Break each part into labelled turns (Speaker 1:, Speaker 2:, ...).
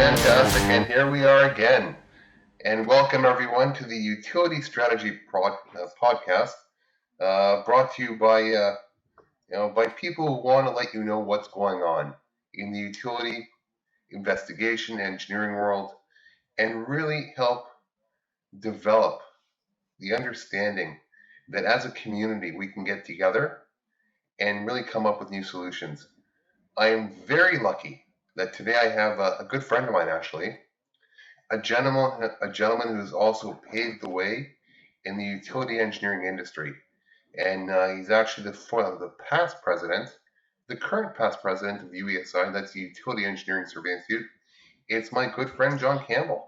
Speaker 1: Fantastic, and here we are again. And welcome everyone to the Utility Strategy podcast, brought to you by people who want to let you know what's going on in the utility investigation engineering world, and really help develop the understanding that as a community we can get together and really come up with new solutions. I am very lucky that today I have a good friend of mine, actually, a gentleman who's also paved the way in the utility engineering industry, and he's actually the past president, the current past president of UESI. That's the Utility Engineering Survey Institute. It's my good friend John Campbell.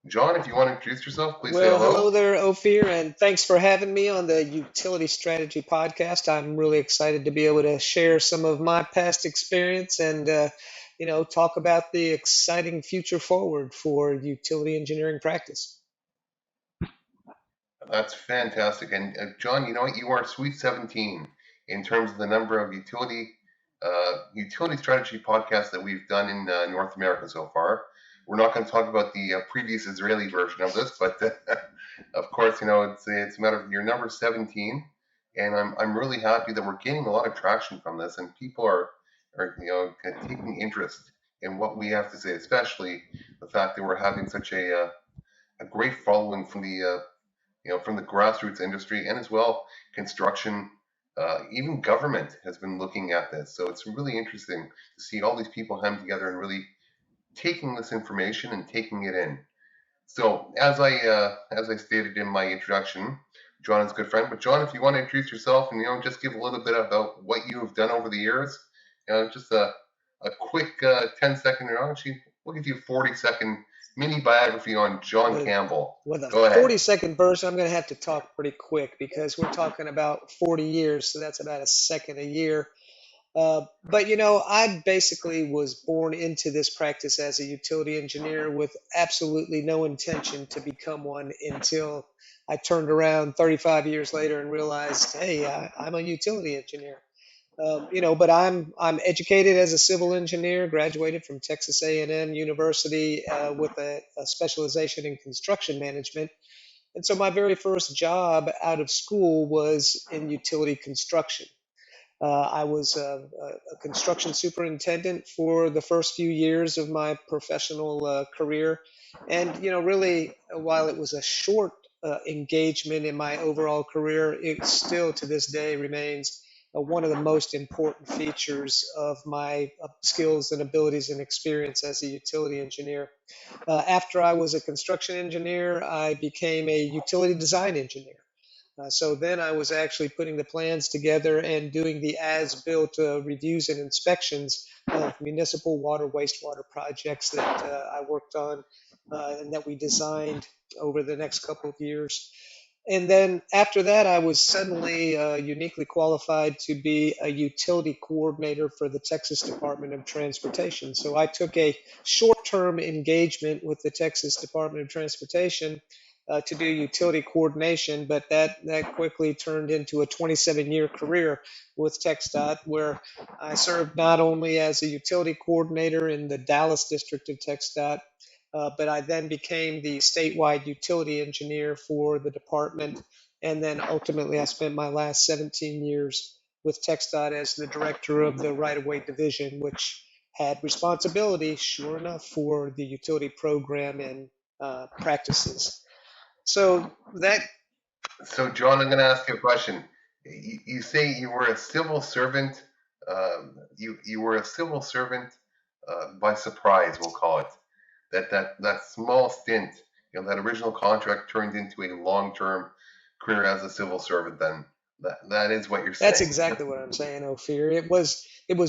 Speaker 1: John, if you want to introduce yourself, please say
Speaker 2: Well, hello
Speaker 1: hello.
Speaker 2: there, Ophir, and thanks for having me on the Utility Strategy Podcast. I'm really excited to be able to share some of my past experience and, talk about the exciting future forward for utility engineering practice.
Speaker 1: That's fantastic. And John, you know what? You are sweet 17 in terms of the number of utility strategy podcasts that we've done in North America so far. We're not going to talk about the previous Israeli version of this, but of course, it's a matter of you're number 17, and I'm really happy that we're gaining a lot of traction from this, and people are taking interest in what we have to say, especially the fact that we're having such a great following from the grassroots industry, and as well construction, even government has been looking at this. So it's really interesting to see all these people come together and really taking this information and taking it in. So as I stated in my introduction, John is a good friend. But John, if you want to introduce yourself and just give a little bit about what you have done over the years, just a quick 10-second, or actually we'll give you a 40-second mini biography on John
Speaker 2: With,
Speaker 1: Campbell.
Speaker 2: with a
Speaker 1: Go ahead.
Speaker 2: 40-second burst, I'm going to have to talk pretty quick because we're talking about 40 years, so that's about a second a year. But I basically was born into this practice as a utility engineer with absolutely no intention to become one until I turned around 35 years later and realized, hey, I'm a utility engineer. But I'm educated as a civil engineer, graduated from Texas A&M University with a specialization in construction management. And so my very first job out of school was in utility construction. I was a construction superintendent for the first few years of my professional career. And, really, while it was a short engagement in my overall career, it still to this day remains one of the most important features of my skills and abilities and experience as a utility engineer. After I was a construction engineer, I became a utility design engineer. So then I was actually putting the plans together and doing the as-built reviews and inspections of municipal water wastewater projects that I worked on and that we designed over the next couple of years. And then after that, I was suddenly uniquely qualified to be a utility coordinator for the Texas Department of Transportation. So I took a short-term engagement with the Texas Department of Transportation to do utility coordination, but that quickly turned into a 27-year career with TxDOT, where I served not only as a utility coordinator in the Dallas district of TxDOT, but I then became the statewide utility engineer for the department. And then ultimately, I spent my last 17 years with TxDOT as the director of the right of way division, which had responsibility, sure enough, for the utility program and practices. So that
Speaker 1: So, John, I'm going to ask you a question. You say you were a civil servant. You were a civil servant by surprise, we'll call it. That small stint, that original contract turned into a long-term career as a civil servant. Then that is what you're
Speaker 2: that's
Speaker 1: saying.
Speaker 2: exactly what I'm saying, Ophir. It was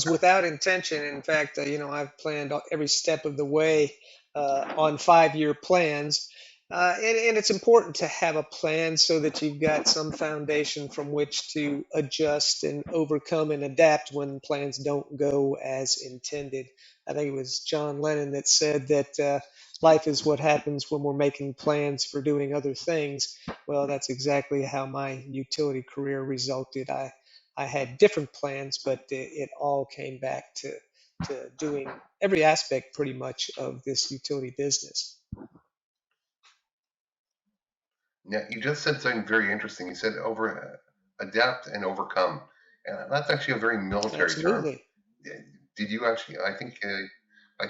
Speaker 2: without intention. In fact, I've planned every step of the way on 5-year plans. And it's important to have a plan so that you've got some foundation from which to adjust and overcome and adapt when plans don't go as intended. I think it was John Lennon that said that life is what happens when we're making plans for doing other things. Well, that's exactly how my utility career resulted. I had different plans, but it all came back to to doing every aspect pretty much of this utility business.
Speaker 1: Yeah, you just said something very interesting. You said adapt and overcome, and that's actually a very military term.
Speaker 2: Absolutely.
Speaker 1: Did you actually? I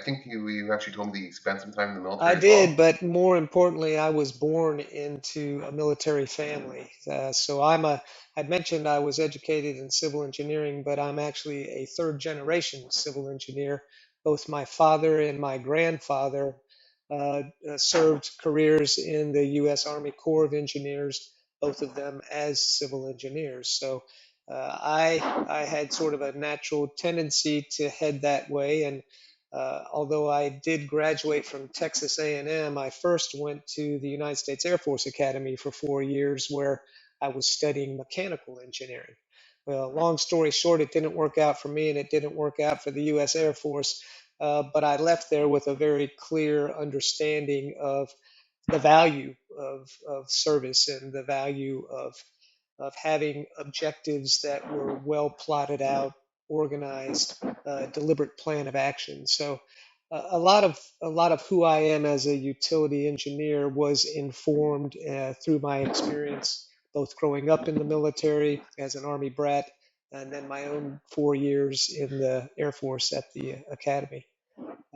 Speaker 1: think you actually told me that you spent some time in the
Speaker 2: I
Speaker 1: military as
Speaker 2: did,
Speaker 1: well.
Speaker 2: but more importantly, I was born into a military family. I'd mentioned I was educated in civil engineering, but I'm actually a third generation civil engineer. Both my father and my grandfather served careers in the U.S. Army Corps of Engineers, both of them as civil engineers. So I had sort of a natural tendency to head that way, and although I did graduate from Texas A&M, I first went to the United States Air Force Academy for 4 years where I was studying mechanical engineering. Well, long story short, it didn't work out for me and it didn't work out for the U.S. Air Force, but I left there with a very clear understanding of the value of service and the value of having objectives that were well plotted out, organized, deliberate plan of action. So a lot of who I am as a utility engineer was informed through my experience, both growing up in the military as an Army brat, and then my own 4 years in the Air Force at the Academy.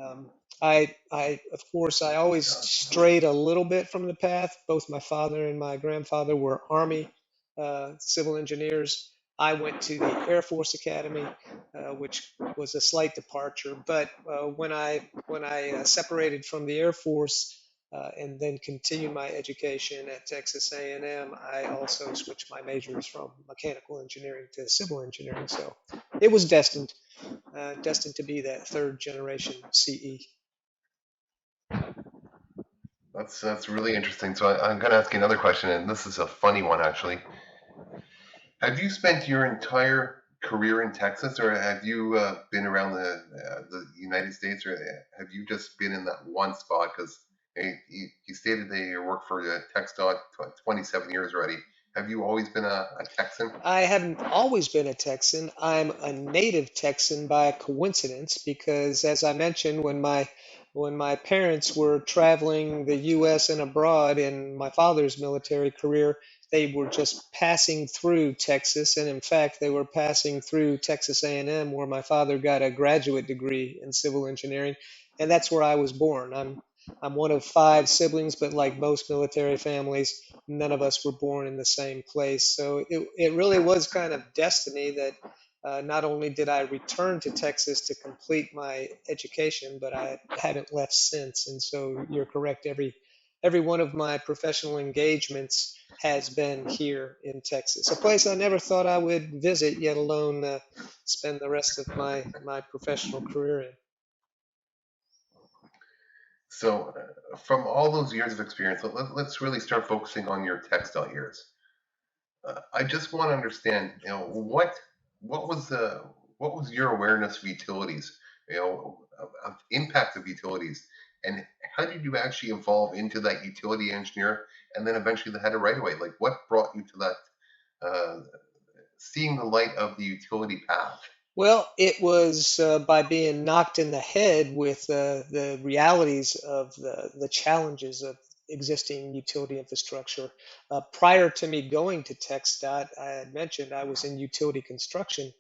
Speaker 2: Um, of course, I always strayed a little bit from the path. Both my father and my grandfather were Army civil engineers. I went to the Air Force Academy, which was a slight departure. But when I separated from the Air Force and then continued my education at Texas A&M, I also switched my majors from mechanical engineering to civil engineering. So it was destined to be that third generation CE.
Speaker 1: That's really interesting. So I'm going to ask you another question, and this is a funny one actually. Have you spent your entire career in Texas, or have you been around the United States, or have you just been in that one spot? Because you stated that you worked for TxDOT 27 years already. Have you always been a Texan?
Speaker 2: I haven't always been a Texan. I'm a native Texan by coincidence because, as I mentioned, when my parents were traveling the U.S. and abroad in my father's military career, they were just passing through Texas, and in fact, they were passing through Texas A&M, where my father got a graduate degree in civil engineering, and that's where I was born. I'm one of five siblings, but like most military families, none of us were born in the same place. So it really was kind of destiny that not only did I return to Texas to complete my education, but I haven't left since. And so you're correct. Every one of my professional engagements has been here in Texas, a place I never thought I would visit, yet alone spend the rest of my professional career in.
Speaker 1: So, from all those years of experience, let's really start focusing on your textile years. I just want to understand, what was the what was your awareness of utilities, of impact of utilities, and how did you actually evolve into that utility engineer, and then eventually the head of right away? Like, what brought you to that, seeing the light of the utility path?
Speaker 2: Well, it was by being knocked in the head with the realities of the challenges of existing utility infrastructure. Prior to me going to TxDOT, I had mentioned I was in utility construction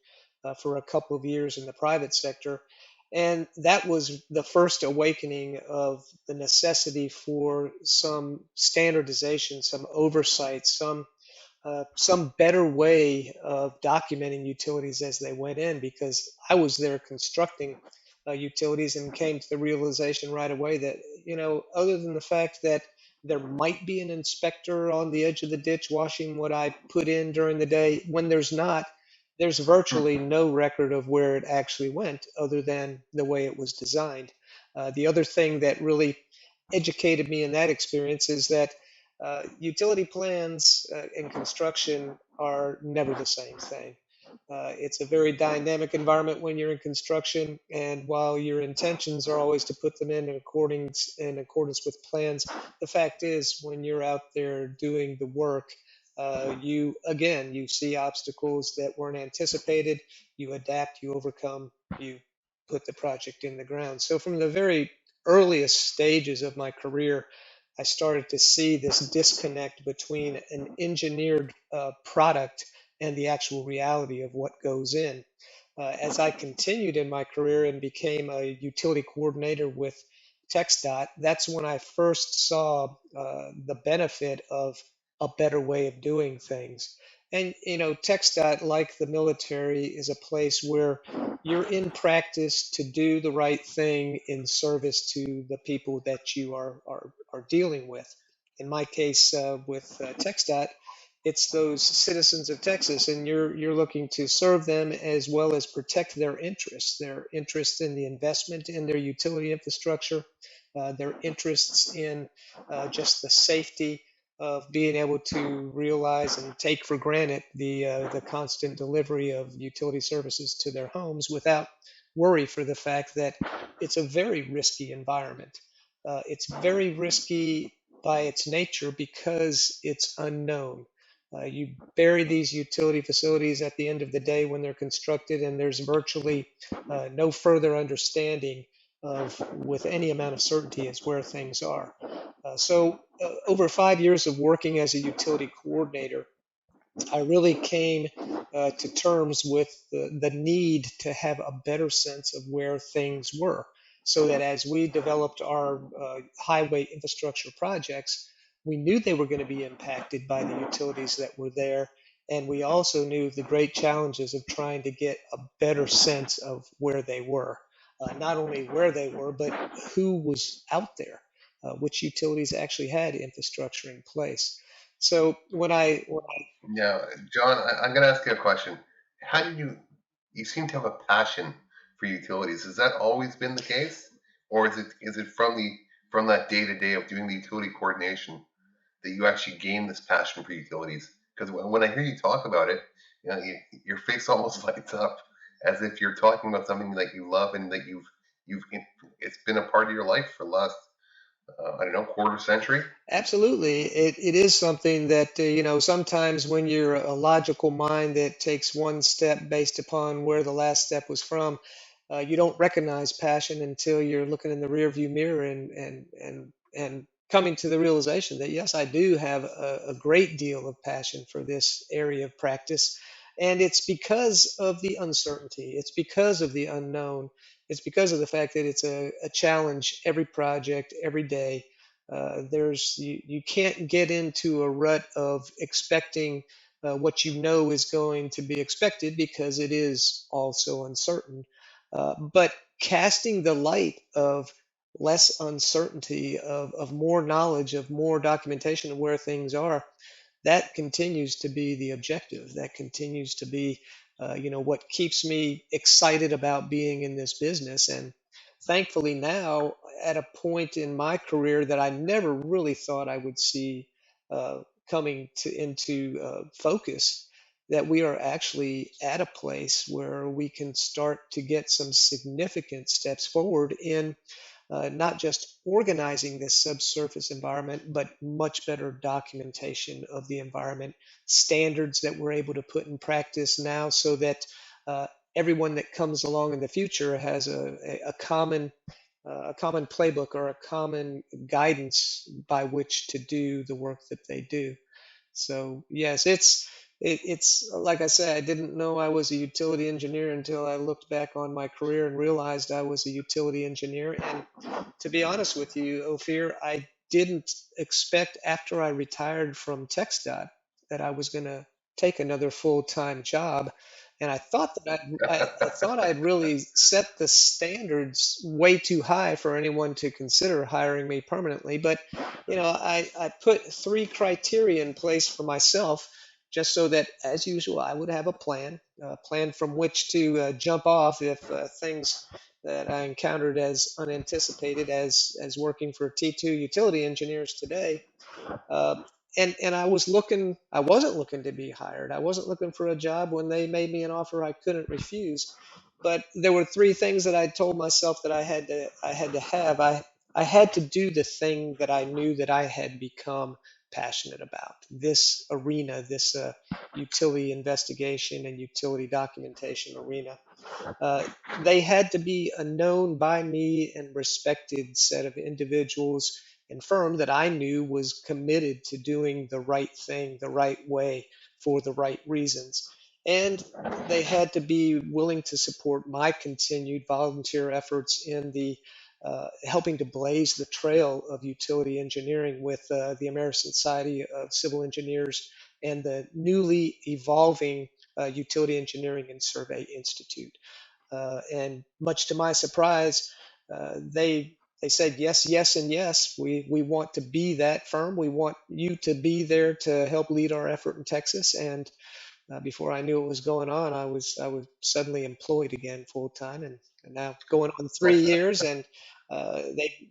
Speaker 2: for a couple of years in the private sector. And that was the first awakening of the necessity for some standardization, some oversight, some better way of documenting utilities as they went in because I was there constructing utilities and came to the realization right away that, other than the fact that there might be an inspector on the edge of the ditch washing what I put in during the day, when there's not, there's virtually no record of where it actually went other than the way it was designed. The other thing that really educated me in that experience is that utility plans and construction are never the same thing. It's a very dynamic environment when you're in construction, and while your intentions are always to put them in accordance with plans, the fact is when you're out there doing the work, you see obstacles that weren't anticipated, you adapt, you overcome, you put the project in the ground. So from the very earliest stages of my career, I started to see this disconnect between an engineered product and the actual reality of what goes in. As I continued in my career and became a utility coordinator with TxDOT, that's when I first saw the benefit of a better way of doing things. And TxDOT, like the military, is a place where you're in practice to do the right thing in service to the people that you are dealing with. In my case, with TxDOT, it's those citizens of Texas, and you're looking to serve them as well as protect their interests in the investment in their utility infrastructure, their interests in just the safety of being able to realize and take for granted the constant delivery of utility services to their homes without worry for the fact that it's a very risky environment. It's very risky by its nature because it's unknown. You bury these utility facilities at the end of the day when they're constructed, and there's virtually no further understanding of, with any amount of certainty, as where things are. Over 5 years of working as a utility coordinator, I really came to terms with the need to have a better sense of where things were, so that as we developed our highway infrastructure projects, we knew they were going to be impacted by the utilities that were there. And we also knew the great challenges of trying to get a better sense of where they were. Not only where they were, but who was out there, which utilities actually had infrastructure in place. So when I
Speaker 1: Now, John, I'm going to ask you a question. How did you seem to have a passion for utilities? Has that always been the case, or is it from that day to day of doing the utility coordination that you actually gain this passion for utilities? Because when I hear you talk about it, your face almost lights up as if you're talking about something that you love and that you've it's been a part of your life for the last I don't know, quarter century.
Speaker 2: Absolutely. It is something that, sometimes when you're a logical mind that takes one step based upon where the last step was from, you don't recognize passion until you're looking in the rearview mirror and coming to the realization that, yes, I do have a great deal of passion for this area of practice. And it's because of the uncertainty, it's because of the unknown, it's because of the fact that it's a challenge every project, every day. You can't get into a rut of expecting what you know is going to be expected because it is also uncertain. But casting the light of less uncertainty, of more knowledge, of more documentation of where things are, that continues to be the objective. That continues to be, what keeps me excited about being in this business. And thankfully now, at a point in my career that I never really thought I would see uh, coming into focus, that we are actually at a place where we can start to get some significant steps forward in not just organizing this subsurface environment, but much better documentation of the environment, standards that we're able to put in practice now so that everyone that comes along in the future has a common playbook or a common guidance by which to do the work that they do. So yes, it's like I said, I didn't know I was a utility engineer until I looked back on my career and realized I was a utility engineer. And to be honest with you, Ophir, I didn't expect after I retired from TxDOT that I was going to take another full-time job. And I thought that I thought I'd really set the standards way too high for anyone to consider hiring me permanently. But I put three criteria in place for myself just so that, as usual, I would have a plan from which to jump off if things that I encountered as unanticipated as working for T2 utility engineers today. Uh, and I wasn't looking to be hired. I wasn't looking for a job when they made me an offer I couldn't refuse. But there were three things that I told myself that I had to have. I had to do the thing that I knew that I had become passionate about. This arena, this utility investigation and utility documentation arena. Uh, they had to be a known by me and respected set of individuals and firm that I knew was committed to doing the right thing the right way for the right reasons. And they had to be willing to support my continued volunteer efforts in the helping to blaze the trail of utility engineering with the American Society of Civil Engineers and the newly evolving Utility Engineering and Survey Institute. And much to my surprise, they said yes, yes, and yes. We want to be that firm. We want you to be there to help lead our effort in Texas. And before I knew what was going on, I was suddenly employed again full time, and now going on 3 years, and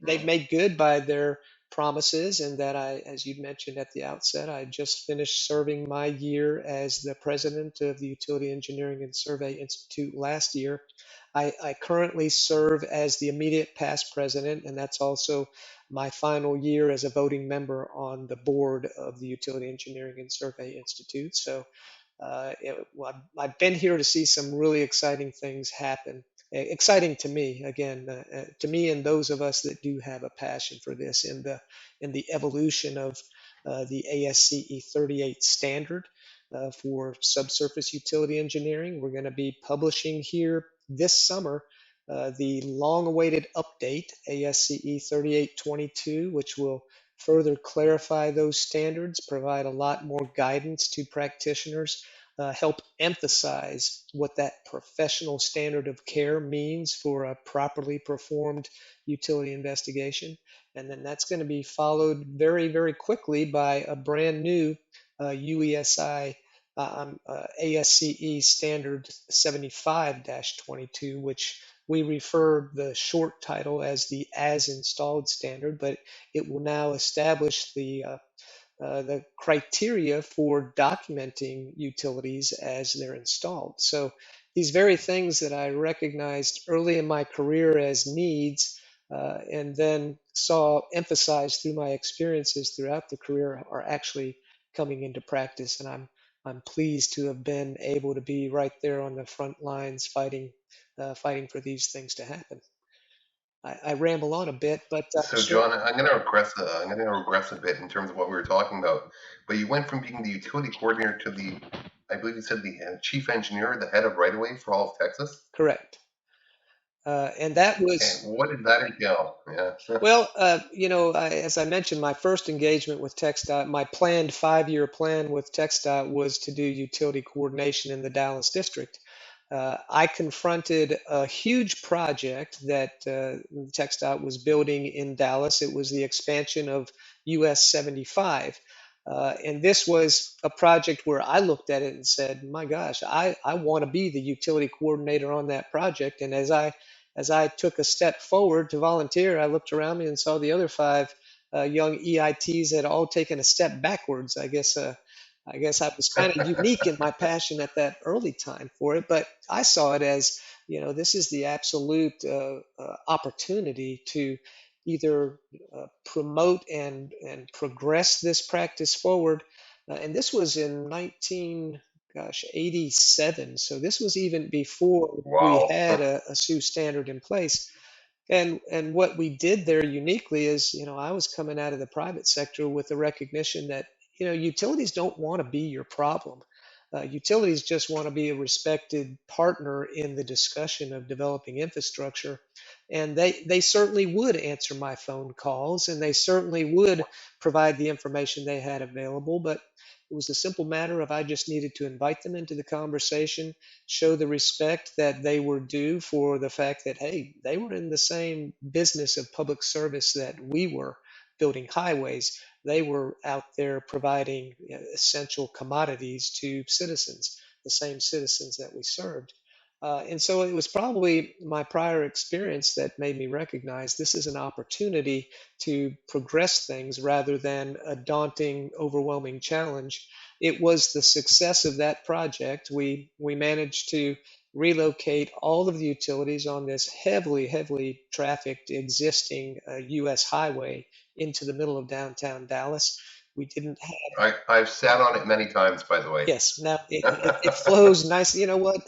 Speaker 2: they've made good by their promises, and that as you mentioned at the outset, I just finished serving my year as the president of the Utility Engineering and Survey Institute last year. I currently serve as the immediate past president, and that's also my final year as a voting member on the board of the Utility Engineering and Survey Institute. So well, I've been here to see some really exciting things happen. Exciting to me, again, to me and those of us that do have a passion for this in the evolution of the ASCE 38 standard for subsurface utility engineering. We're going to be publishing here this summer the long-awaited update ASCE 3822, which will further clarify those standards, provide a lot more guidance to practitioners, help emphasize what that professional standard of care means for a properly performed utility investigation. And then that's going to be followed very, very quickly by a brand new UESI ASCE standard 75-22, which we refer the short title as the as installed standard, but it will now establish the criteria for documenting utilities as they're installed. So these very things that I recognized early in my career as needs, and then saw emphasized through my experiences throughout the career, are actually coming into practice. And I'm pleased to have been able to be right there on the front lines fighting for these things to happen. I ramble on a bit, but
Speaker 1: So,
Speaker 2: sure.
Speaker 1: John, I'm going to regress a bit in terms of what we were talking about. But you went from being the utility coordinator to I believe you said the chief engineer, the head of right of way for all of Texas.
Speaker 2: Correct. And that
Speaker 1: And
Speaker 2: was,
Speaker 1: what did that entail? Yeah.
Speaker 2: well, as I mentioned, my first engagement with TxDOT, my planned 5-year plan with TxDOT was to do utility coordination in the Dallas district. I confronted a huge project that TxDOT was building in Dallas. It was the expansion of US 75. And this was a project where I looked at it and said, my gosh, I want to be the utility coordinator on that project. And as I took a step forward to volunteer, I looked around me and saw the other five young EITs had all taken a step backwards. I guess I was kind of unique in my passion at that early time for it, but I saw it as, this is the absolute opportunity to either promote and progress this practice forward. And this was in 87. So this was even before we
Speaker 1: Wow.
Speaker 2: had a SUE standard in place. And what we did there uniquely is, I was coming out of the private sector with the recognition that, utilities don't want to be your problem. Utilities just want to be a respected partner in the discussion of developing infrastructure. And they certainly would answer my phone calls, and they certainly would provide the information they had available. But it was a simple matter of I just needed to invite them into the conversation, show the respect that they were due for the fact that, hey, they were in the same business of public service that we were, building highways. They were out there providing essential commodities to citizens, the same citizens that we served. And so it was probably my prior experience that made me recognize this is an opportunity to progress things rather than a daunting, overwhelming challenge. It was the success of that project. We managed to relocate all of the utilities on this heavily, heavily trafficked existing US highway into the middle of downtown Dallas. We didn't.
Speaker 1: I've sat on it many times, by the way.
Speaker 2: Yes, now it flows nice. You know what?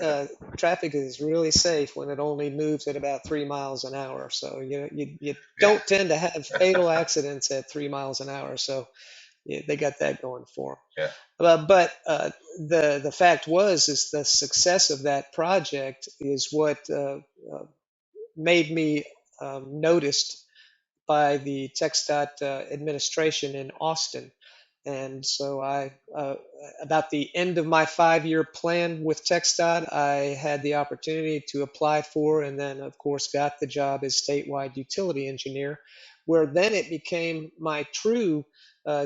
Speaker 2: Traffic is really safe when it only moves at about 3 miles an hour. So you
Speaker 1: Yeah,
Speaker 2: don't tend to have fatal accidents at 3 miles an hour. So yeah, they got that going for
Speaker 1: yeah.
Speaker 2: them. But the fact was is the success of that project is what uh, made me noticed by the TxDOT administration in Austin. And so about the end of my 5 year plan with TxDOT, I had the opportunity to apply for and then, of course, got the job as statewide utility engineer, where then it became my true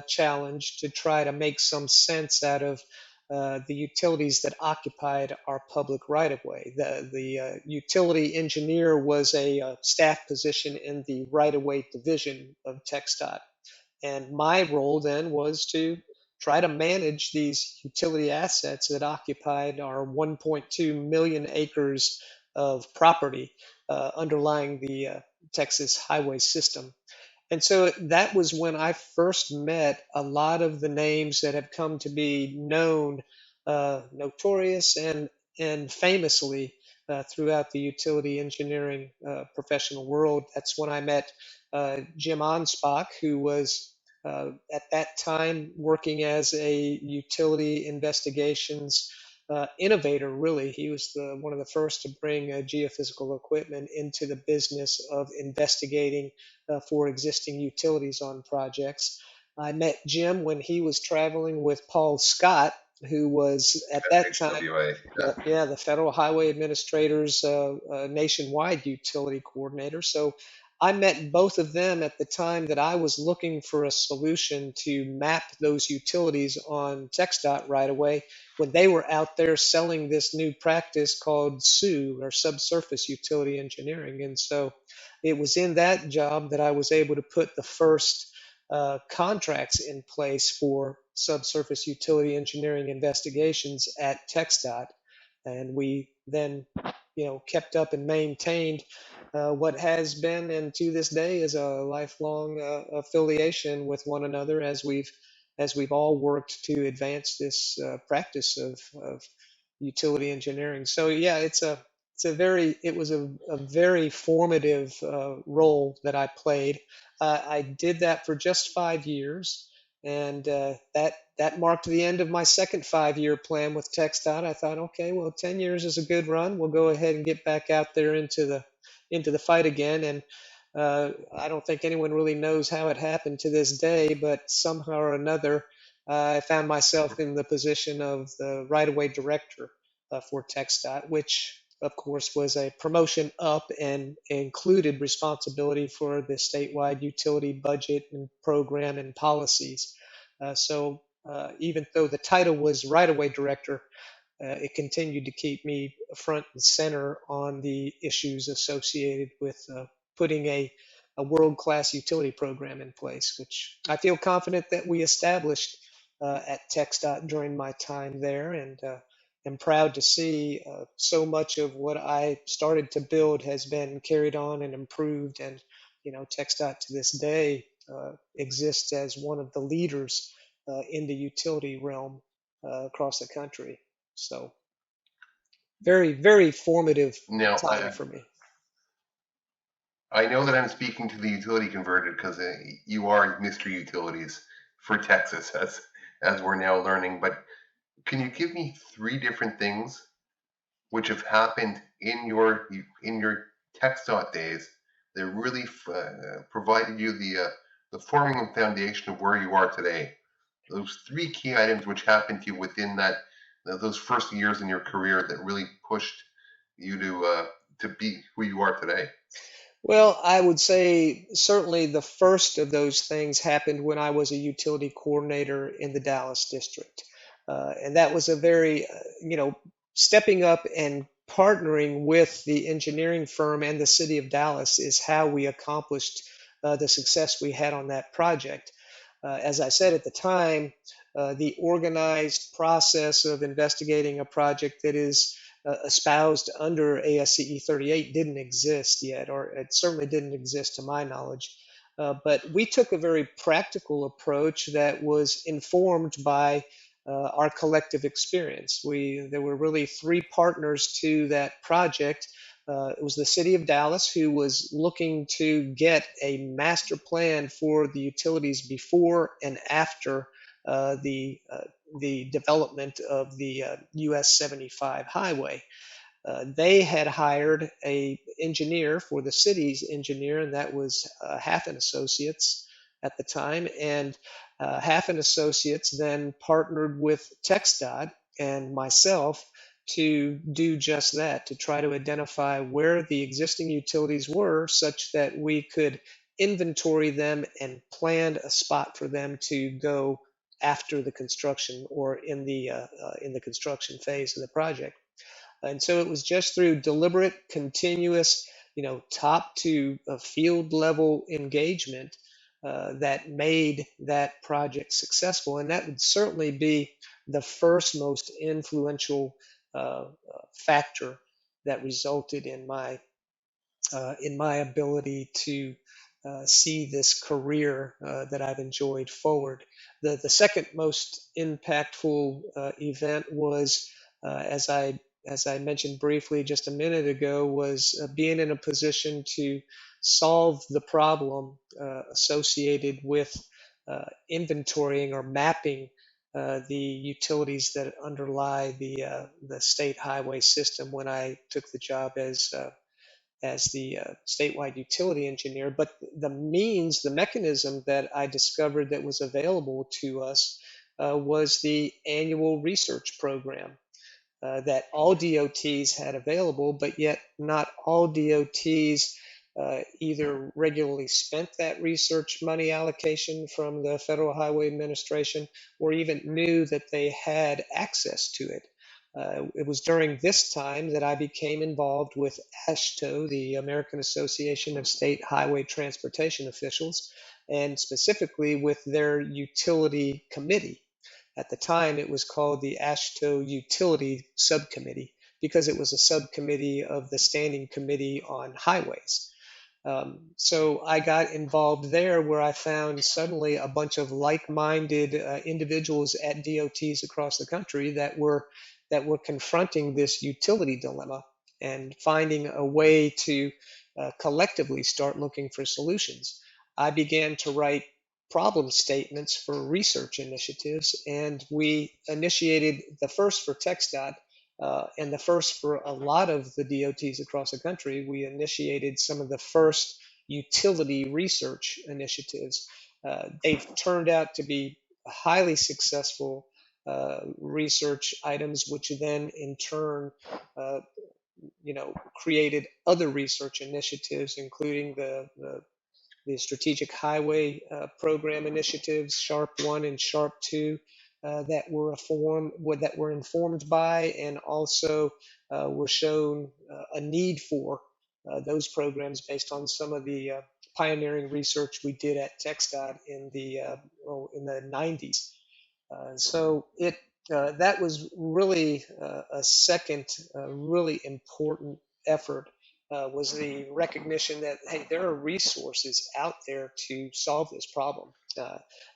Speaker 2: challenge to try to make some sense out of the utilities that occupied our public right of way. The utility engineer was a staff position in the right of way division of TxDOT. And my role then was to try to manage these utility assets that occupied our 1.2 million acres of property underlying the Texas highway system. And so that was when I first met a lot of the names that have come to be known, notorious, and famously throughout the utility engineering professional world. That's when I met Jim Onspach, who was at that time working as a utility investigations innovator. Really, he was one of the first to bring geophysical equipment into the business of investigating for existing utilities on projects. I met Jim when he was traveling with Paul Scott, who was at that time,
Speaker 1: HWA. Yeah.
Speaker 2: yeah, the Federal Highway Administrator's nationwide utility coordinator. So I met both of them at the time that I was looking for a solution to map those utilities on TxDOT right away when they were out there selling this new practice called SU, or subsurface utility engineering. And so it was in that job that I was able to put the first contracts in place for subsurface utility engineering investigations at TxDOT. And we then, kept up and maintained what has been and to this day is a lifelong affiliation with one another as we've all worked to advance this practice of utility engineering. So yeah, it was a very formative role that I played. I did that for just 5 years, and that marked the end of my second 5 year plan with TxDOT. I thought, okay, well, 10 years is a good run. We'll go ahead and get back out there into the fight again. And I don't think anyone really knows how it happened to this day, but somehow or another, I found myself in the position of the right-of-way director for TxDOT, which of course was a promotion up and included responsibility for the statewide utility budget and program and policies. So even though the title was right-of-way director, it continued to keep me front and center on the issues associated with putting a world-class utility program in place, which I feel confident that we established at TxDOT during my time there, and am proud to see so much of what I started to build has been carried on and improved, and TxDOT to this day exists as one of the leaders in the utility realm across the country. So very, very formative
Speaker 1: Now,
Speaker 2: time for me.
Speaker 1: I know that I'm speaking to the utility converted because you are Mr. Utilities for Texas, as we're now learning. But can you give me three different things which have happened in your TxDOT days that really provided you the forming and foundation of where you are today? Those three key items which happened to you within those first years in your career that really pushed you to be who you are today.
Speaker 2: Well, I would say certainly the first of those things happened when I was a utility coordinator in the Dallas district. And that was a very, stepping up and partnering with the engineering firm and the city of Dallas is how we accomplished the success we had on that project. As I said at the time, the organized process of investigating a project that is espoused under ASCE 38 didn't exist yet, or it certainly didn't exist to my knowledge. But we took a very practical approach that was informed by our collective experience. There were really three partners to that project. It was the city of Dallas, who was looking to get a master plan for the utilities before and after uh, the uh, the development of the US 75 highway. They had hired a engineer for the city's engineer, and that was Half and Associates at the time. And Half and Associates then partnered with TxDOT and myself to do just that, to try to identify where the existing utilities were, such that we could inventory them and plan a spot for them to go after the construction, or in the construction phase of the project. And so it was just through deliberate, continuous, top to field level engagement that made that project successful. And that would certainly be the first most influential factor that resulted in my ability to see this career that I've enjoyed forward. The second most impactful event was, as I mentioned briefly just a minute ago, was being in a position to solve the problem associated with inventorying or mapping the utilities that underlie the state highway system when I took the job as the statewide utility engineer. But the mechanism that I discovered that was available to us was the annual research program that all DOTs had available, but yet not all DOTs either regularly spent that research money allocation from the Federal Highway Administration, or even knew that they had access to it. It was during this time that I became involved with AASHTO, the American Association of State Highway Transportation Officials, and specifically with their utility committee. At the time, it was called the AASHTO Utility Subcommittee, because it was a subcommittee of the Standing Committee on Highways. So I got involved there, where I found suddenly a bunch of like-minded individuals at DOTs across the country that were confronting this utility dilemma and finding a way to collectively start looking for solutions. I began to write problem statements for research initiatives, and we initiated the first for TxDOT and the first for a lot of the DOTs across the country. We initiated some of the first utility research initiatives. They've turned out to be highly successful research items, which then in turn, uh, created other research initiatives, including the Strategic Highway Program initiatives, SHARP 1 and SHARP 2, that were informed by, and also were shown a need for those programs based on some of the pioneering research we did at TxDOT in the 90s. So that was really a second really important effort, was the recognition that, hey, there are resources out there to solve this problem.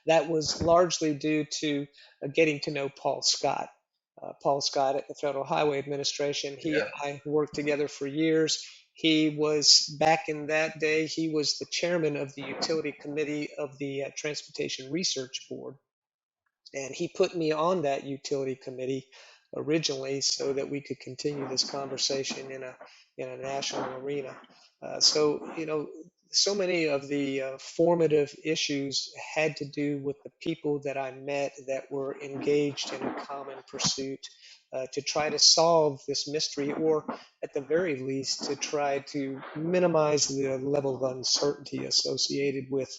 Speaker 2: That was largely due to getting to know Paul Scott. Paul Scott at the Federal Highway Administration. He and
Speaker 1: Yeah.
Speaker 2: I worked together for years. He was, back in that day, he was the chairman of the utility committee of the Transportation Research Board. And he put me on that utility committee originally so that we could continue this conversation in a national arena. So many of the formative issues had to do with the people that I met that were engaged in a common pursuit to try to solve this mystery, or at the very least, to try to minimize the level of uncertainty associated with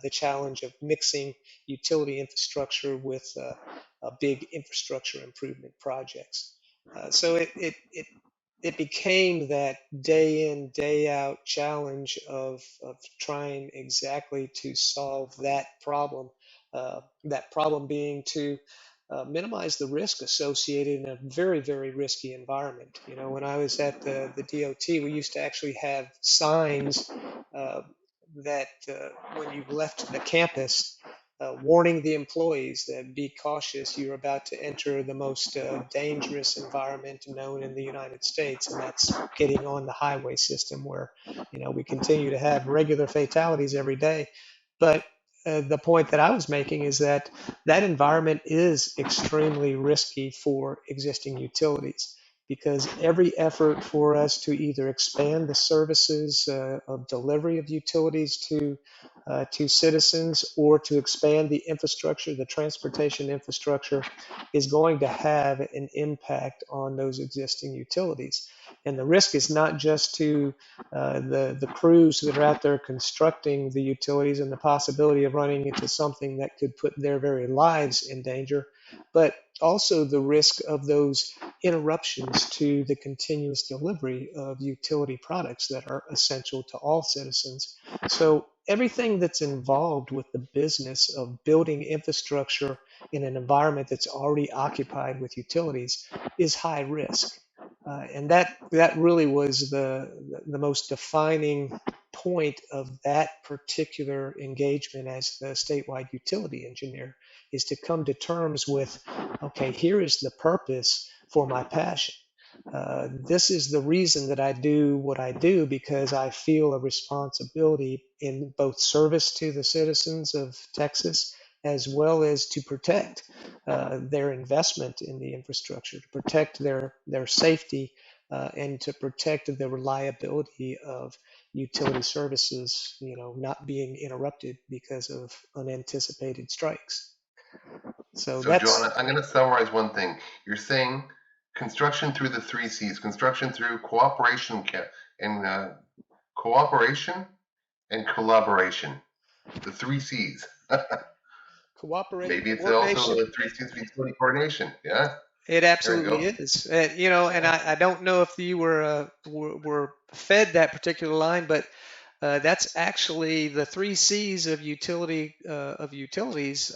Speaker 2: the challenge of mixing utility infrastructure with big infrastructure improvement projects. So it became that day in, day out challenge of trying exactly to solve that problem being to minimize the risk associated in a very, very risky environment. When I was at the DOT, we used to actually have signs uh, that when you left the campus, warning the employees that be cautious, you're about to enter the most dangerous environment known in the United States, and that's getting on the highway system where, we continue to have regular fatalities every day. But the point that I was making is that that environment is extremely risky for existing utilities because every effort for us to either expand the services of delivery of utilities to citizens or to expand the infrastructure, the transportation infrastructure, is going to have an impact on those existing utilities. And the risk is not just to the crews that are out there constructing the utilities and the possibility of running into something that could put their very lives in danger, but also the risk of those interruptions to the continuous delivery of utility products that are essential to all citizens. So everything that's involved with the business of building infrastructure in an environment that's already occupied with utilities is high risk. And that really was the most defining point of that particular engagement as the statewide utility engineer is to come to terms with, okay, here is the purpose for my passion. This is the reason that I do what I do because I feel a responsibility in both service to the citizens of Texas as well as to protect their investment in the infrastructure, to protect their safety, and to protect the reliability of utility services, not being interrupted because of unanticipated strikes. So
Speaker 1: So, John,
Speaker 2: that's
Speaker 1: I'm going to summarize one thing. You're saying construction through the three C's, construction through and cooperation and collaboration. The three C's.
Speaker 2: cooperate,
Speaker 1: Maybe it's also
Speaker 2: coordination.
Speaker 1: the three C's of utility coordination. Yeah,
Speaker 2: It
Speaker 1: there we
Speaker 2: absolutely
Speaker 1: go.
Speaker 2: is. And I don't know if you were fed that particular line, but that's actually the three C's of utilities.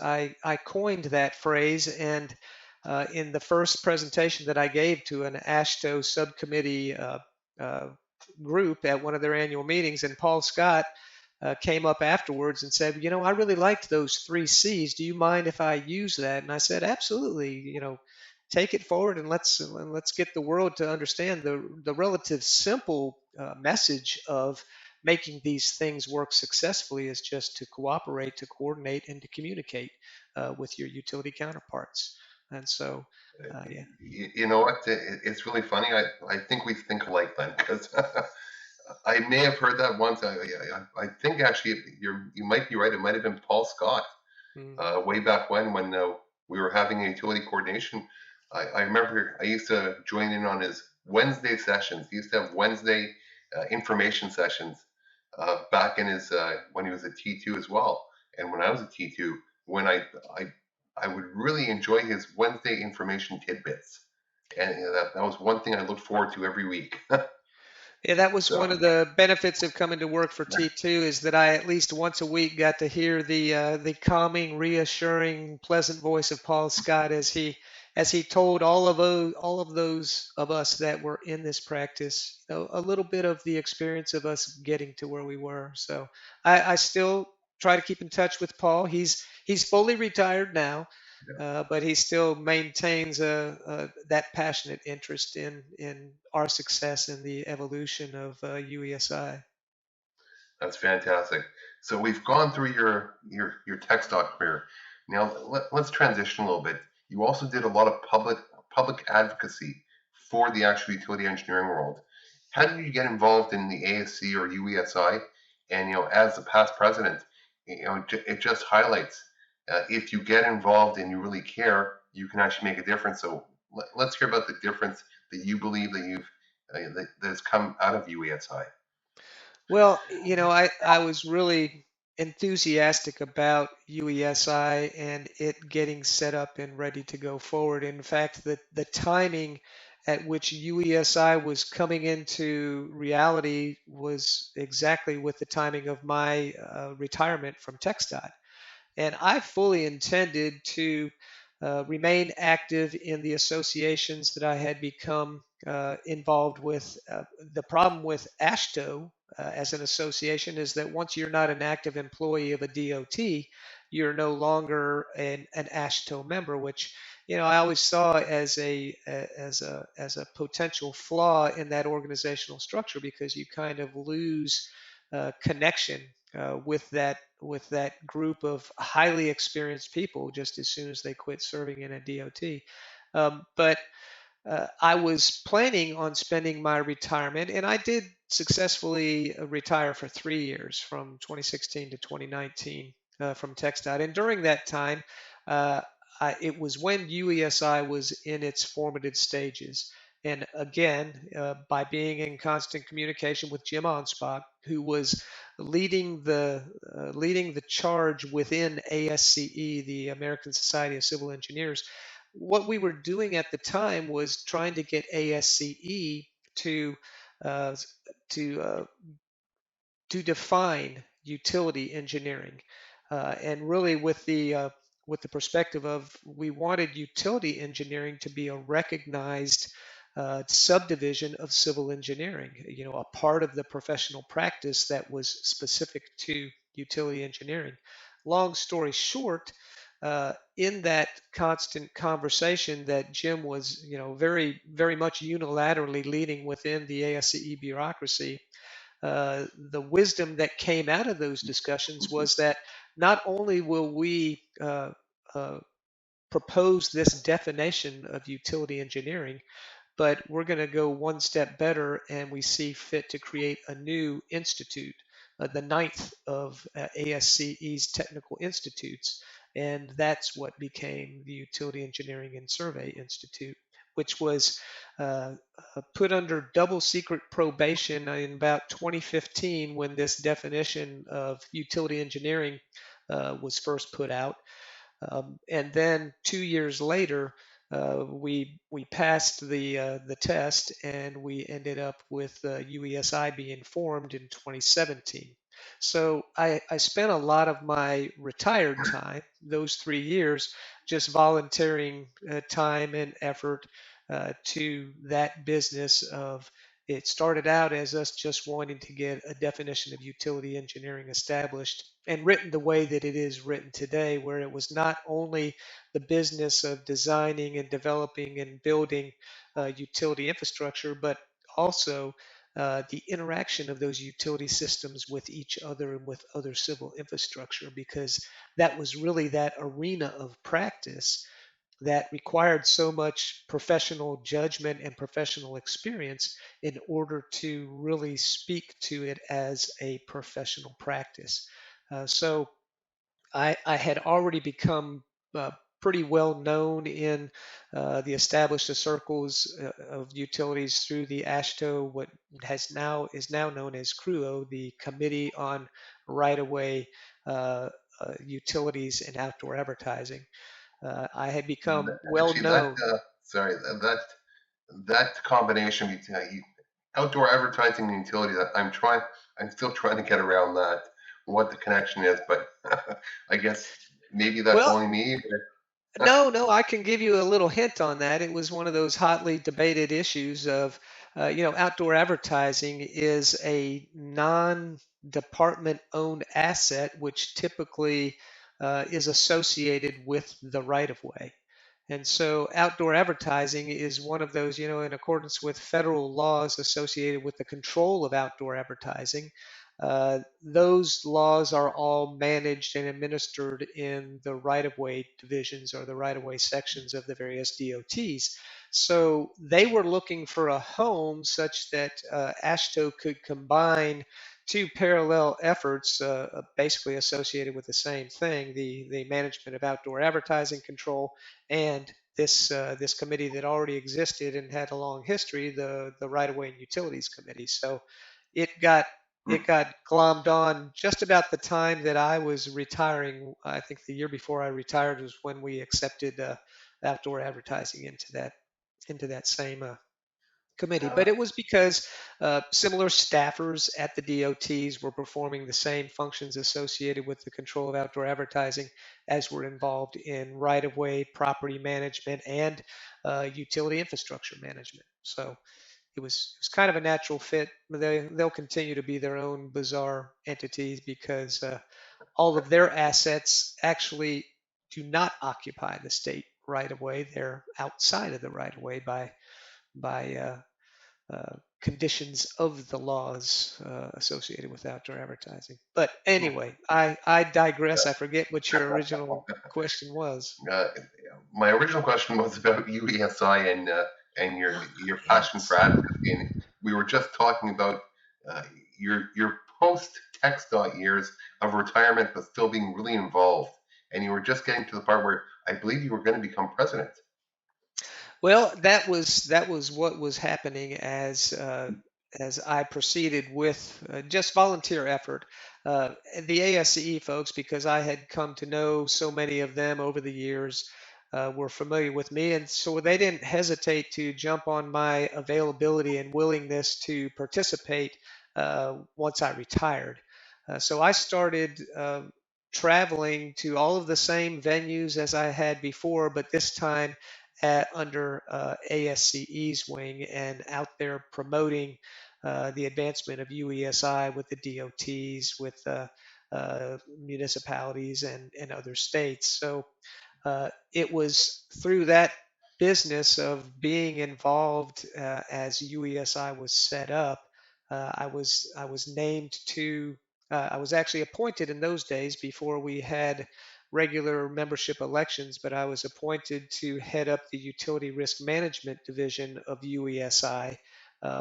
Speaker 2: I coined that phrase, and in the first presentation that I gave to an AASHTO subcommittee uh, group at one of their annual meetings, and Paul Scott came up afterwards and said, I really liked those three C's. Do you mind if I use that? And I said, absolutely. Take it forward and let's get the world to understand the relative simple message of making these things work successfully is just to cooperate, to coordinate, and to communicate with your utility counterparts. And so, yeah.
Speaker 1: You know what? It's really funny. I think we think alike then, because I may have heard that once. I think actually you might be right. It might have been Paul Scott
Speaker 2: Mm.
Speaker 1: way back when we were having a utility coordination. I remember I used to join in on his Wednesday sessions. He used to have Wednesday information sessions back in his when he was a T2 as well, and when I was a T2, when I I would really enjoy his Wednesday information tidbits, and that was one thing I looked forward to every week.
Speaker 2: Yeah, that was
Speaker 1: So
Speaker 2: one of the benefits of coming to work for T2 is that I at least once a week got to hear the calming, reassuring, pleasant voice of Paul Scott as he told all of those of us that were in this practice, a little bit of the experience of us getting to where we were. So I still try to keep in touch with Paul. He's fully retired now, but he still maintains that passionate interest in our success and the evolution of UESI.
Speaker 1: that's fantastic. So we've gone through your TxDOT career. Now let's transition a little bit. You also did a lot of public advocacy for the actual utility engineering world. How did you get involved in the ASC or UESI? And as the past president, it just highlights if you get involved and you really care, you can actually make a difference. So let's hear about the difference that you believe that that has come out of UESI.
Speaker 2: Well, I was really enthusiastic about UESI and it getting set up and ready to go forward. In fact, the timing at which UESI was coming into reality was exactly with the timing of my retirement from TxDOT. And I fully intended to remain active in the associations that I had become involved with. The problem with AASHTO as an association is that once you're not an active employee of a DOT, you're no longer an ASHTO member, which I always saw as a potential flaw in that organizational structure because you kind of lose connection with that group of highly experienced people just as soon as they quit serving in a DOT. But I was planning on spending my retirement, and I did successfully retire for 3 years from 2016 to 2019 from TxDOT. And during that time, uh, it was when UESI was in its formative stages. And again, by being in constant communication with Jim Onspach, who was leading the charge within ASCE, the American Society of Civil Engineers, what we were doing at the time was trying to get ASCE to uh, to uh, to define utility engineering, and really with the perspective of we wanted utility engineering to be a recognized subdivision of civil engineering, a part of the professional practice that was specific to utility engineering. Long story short, in that constant conversation that Jim was, very, very much unilaterally leading within the ASCE bureaucracy, the wisdom that came out of those discussions was that not only will we uh, propose this definition of utility engineering, but we're going to go one step better and we see fit to create a new institute, the ninth of ASCE's technical institutes. And that's what became the Utility Engineering and Survey Institute, which was uh, put under double secret probation in about 2015 when this definition of utility engineering was first put out. And then 2 years later, we passed the test, and we ended up with UESI being formed in 2017. So I spent a lot of my retired time, those 3 years, just volunteering time and effort to that business of it started out as us just wanting to get a definition of utility engineering established and written the way that it is written today, where it was not only the business of designing and developing and building utility infrastructure, but also the interaction of those utility systems with each other and with other civil infrastructure, because that was really that arena of practice that required so much professional judgment and professional experience in order to really speak to it as a professional practice. So I had already become pretty well known in the established circles of utilities through the ASHTO, what is now known as CRUO, the Committee on Right-of-Way Utilities and Outdoor Advertising. I had become well
Speaker 1: Actually, that
Speaker 2: known.
Speaker 1: sorry, that combination between outdoor advertising and utility, I'm still trying to get around that, what the connection is, but I guess maybe that's
Speaker 2: Well,
Speaker 1: only me. But
Speaker 2: no, no, I can give you a little hint on that. It was one of those hotly debated issues of, outdoor advertising is a non-department owned asset, which typically is associated with the right of way. And so outdoor advertising is one of those, in accordance with federal laws associated with the control of outdoor advertising. Those laws are all managed and administered in the right of way divisions or the right of way sections of the various DOTs. So they were looking for a home such that ASHTO could combine two parallel efforts, basically associated with the same thing, the management of outdoor advertising control and this committee that already existed and had a long history, the Right of Way and Utilities Committee. So it got it got glommed on just about the time that I was retiring. I think the year before I retired was when we accepted outdoor advertising into that same committee. But it was because similar staffers at the DOTs were performing the same functions associated with the control of outdoor advertising as were involved in right of way, property management, and utility infrastructure management. So it was kind of a natural fit. They'll continue to be their own bizarre entities because all of their assets actually do not occupy the state right of way. They're outside of the right of way by conditions of the laws associated with outdoor advertising. But anyway, I digress. I forget what your original question was.
Speaker 1: Uh, my original question was about UESI and your passion for
Speaker 2: Yes.
Speaker 1: advocacy, and we were just talking about uh, your post TxDOT years of retirement, but still being really involved, and you were just getting to the part where I believe you were going to become president.
Speaker 2: Well, that was what was happening as I proceeded with just volunteer effort. The ASCE folks, because I had come to know so many of them over the years, were familiar with me, and so they didn't hesitate to jump on my availability and willingness to participate once I retired. So I started traveling to all of the same venues as I had before, but this time under ASCE's wing and out there promoting the advancement of UESI with the DOTs, with municipalities and other states. So it was through that business of being involved as UESI was set up. I was named to. I was actually appointed in those days before we had regular membership elections, but I was appointed to head up the Utility Risk Management Division of UESI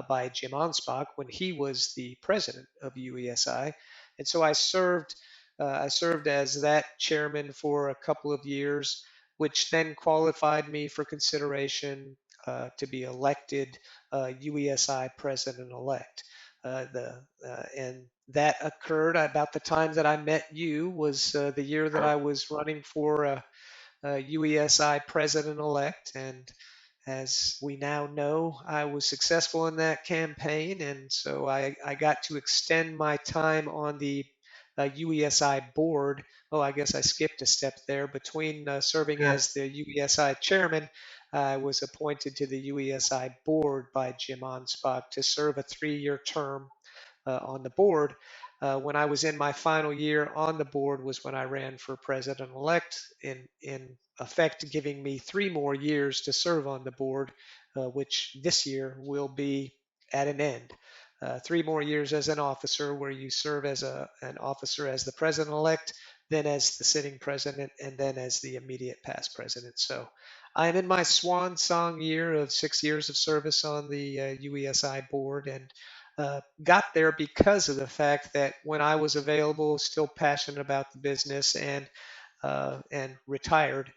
Speaker 2: by Jim Onspach when he was the president of UESI, and so I served as that chairman for a couple of years, which then qualified me for consideration to be elected UESI president-elect. And that occurred about the time that I met you was the year that I was running for UESI president-elect, and as we now know, I was successful in that campaign, and so I got to extend my time on the UESI board. Oh, I guess I skipped a step there. Between serving
Speaker 1: Yeah,
Speaker 2: as the UESI chairman, I was appointed to the UESI board by Jim Onspach to serve a 3-year term on the board. When I was in my final year on the board was when I ran for president-elect, in effect giving me 3 more years to serve on the board, which this year will be at an end. 3 more years as an officer, where you serve as an officer as the president-elect, then as the sitting president, and then as the immediate past president. So I am in my swan song year of 6 years of service on the UESI board, and got there because of the fact that when I was available, still passionate about the business, and retired,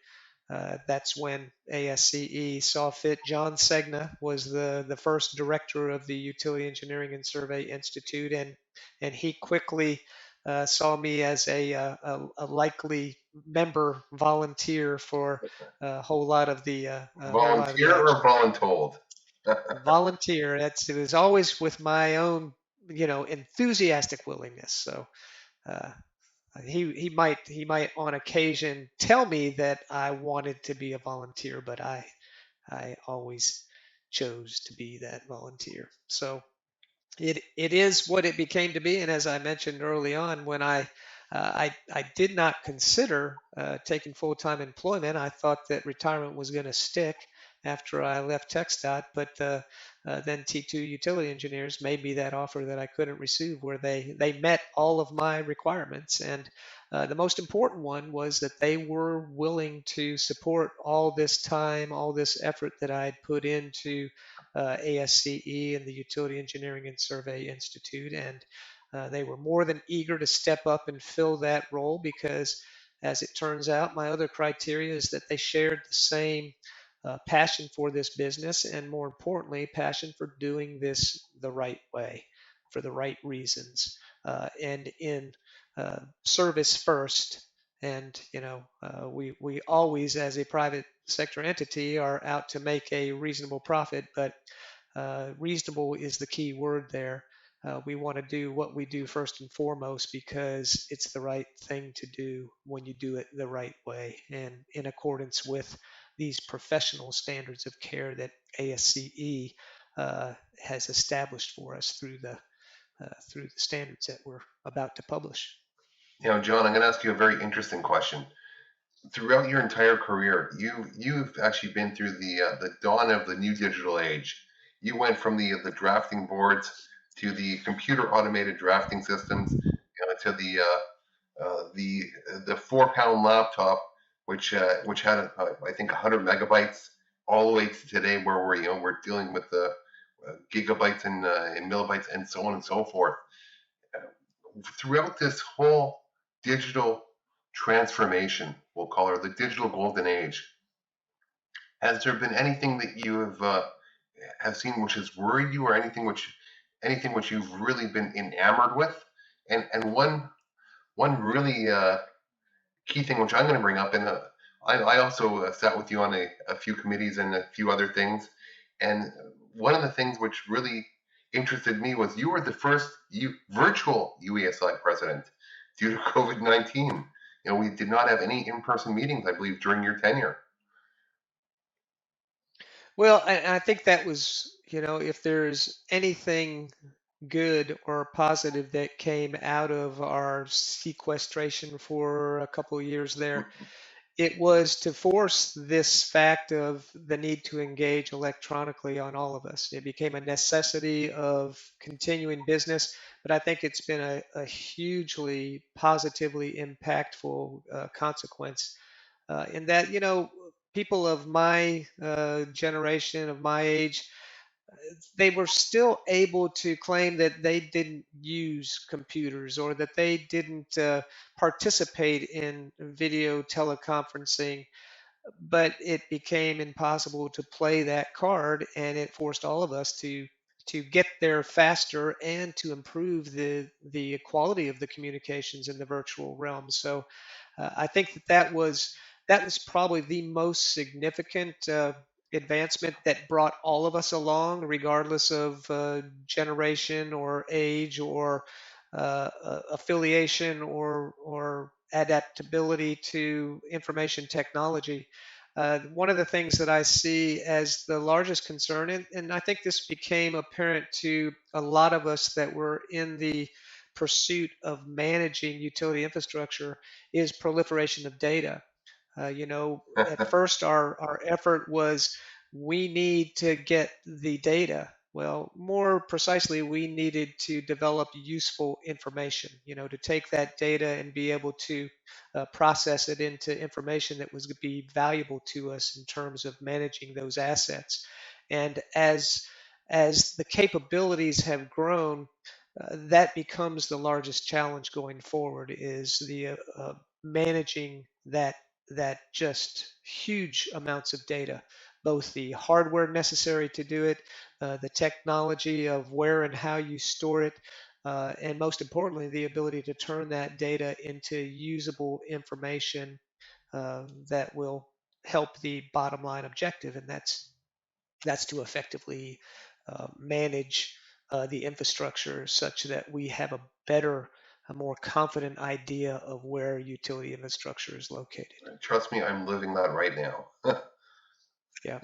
Speaker 2: that's when ASCE saw fit. John Segna was the first director of the Utility Engineering and Survey Institute, and he quickly saw me as a likely member volunteer for a whole lot of the
Speaker 1: volunteer or
Speaker 2: action.
Speaker 1: voluntold?
Speaker 2: Volunteer. It was always with my own, enthusiastic willingness. So uh, he might on occasion tell me that I wanted to be a volunteer, but I always chose to be that volunteer. So it is what it became to be. And as I mentioned early on, when I did not consider taking full time employment, I thought that retirement was going to stick after I left TxDOT, but then T2 Utility Engineers made me that offer that I couldn't receive, where they met all of my requirements, and the most important one was that they were willing to support all this time, all this effort that I had put into ASCE and the Utility Engineering and Survey Institute. And they were more than eager to step up and fill that role because, as it turns out, my other criteria is that they shared the same passion for this business, and more importantly, passion for doing this the right way, for the right reasons, and in service first. And we always, as a private sector entity, are out to make a reasonable profit, but reasonable is the key word there. We want to do what we do first and foremost because it's the right thing to do when you do it the right way and in accordance with these professional standards of care that ASCE has established for us through the standards that we're about to publish.
Speaker 1: John, I'm going to ask you a very interesting question. Throughout your entire career, you've actually been through the dawn of the new digital age. You went from the drafting boards to the computer automated drafting systems, to the 4 pound laptop, which had I think 100 megabytes, all the way to today where we're dealing with the gigabytes and millibytes and so on and so forth. Throughout this whole digital transformation, we'll call it the digital golden age, has there been anything that you have seen which has worried you, or anything which you've really been enamored with? And one really key thing which I'm going to bring up, and I also sat with you on a few committees and a few other things, and one of the things which really interested me was you were the first virtual UESI president due to COVID-19. We did not have any in-person meetings, I believe, during your tenure.
Speaker 2: Well, I think that was, if there's anything good or positive that came out of our sequestration for a couple of years there, it was to force this fact of the need to engage electronically on all of us. It became a necessity of continuing business, but I think it's been a hugely positively impactful consequence in that, people of my generation, of my age, they were still able to claim that they didn't use computers or that they didn't participate in video teleconferencing, but it became impossible to play that card, and it forced all of us to get there faster and to improve the quality of the communications in the virtual realm. So I think that was probably the most significant advancement that brought all of us along, regardless of generation or age or affiliation or adaptability to information technology. One of the things that I see as the largest concern, and I think this became apparent to a lot of us that were in the pursuit of managing utility infrastructure, is proliferation of data. At first our effort was we need to get the data. Well, more precisely, we needed to develop useful information, to take that data and be able to process it into information that was going to be valuable to us in terms of managing those assets. And as the capabilities have grown, that becomes the largest challenge going forward, is the managing that just huge amounts of data, both the hardware necessary to do it, the technology of where and how you store it, and most importantly, the ability to turn that data into usable information that will help the bottom line objective, and that's to effectively manage the infrastructure such that we have a more confident idea of where utility infrastructure is located.
Speaker 1: Trust me, I'm living that right now.
Speaker 2: Yeah.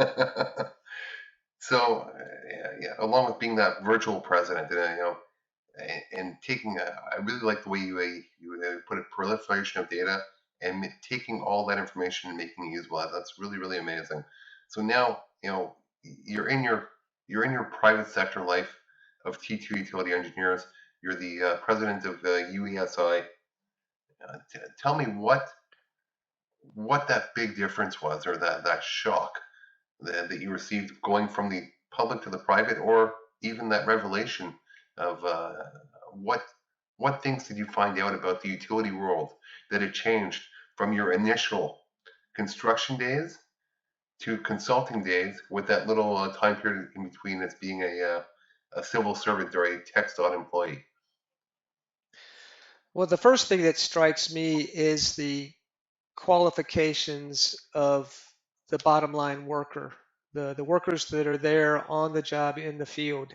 Speaker 1: So, yeah, along with being that virtual president, and taking, I really like the way you put it, proliferation of data, and taking all that information and making it usable. That's really, really amazing. So now, you're in your you're in your private sector life of T2 Utility Engineers. You're the president of UESI. Tell me what that big difference was, or that shock that you received going from the public to the private, or even that revelation of what what things did you find out about the utility world that had changed from your initial construction days to consulting days, with that little time period in between as being a civil servant or a TxDOT employee?
Speaker 2: Well, the first thing that strikes me is the qualifications of the bottom line worker, the workers that are there on the job in the field.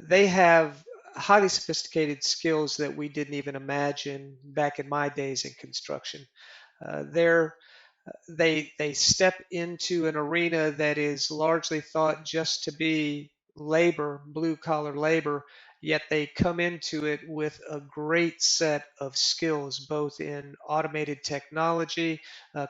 Speaker 2: They have highly sophisticated skills that we didn't even imagine back in my days in construction. They're they step into an arena that is largely thought just to be labor, blue collar labor, yet they come into it with a great set of skills, both in automated technology,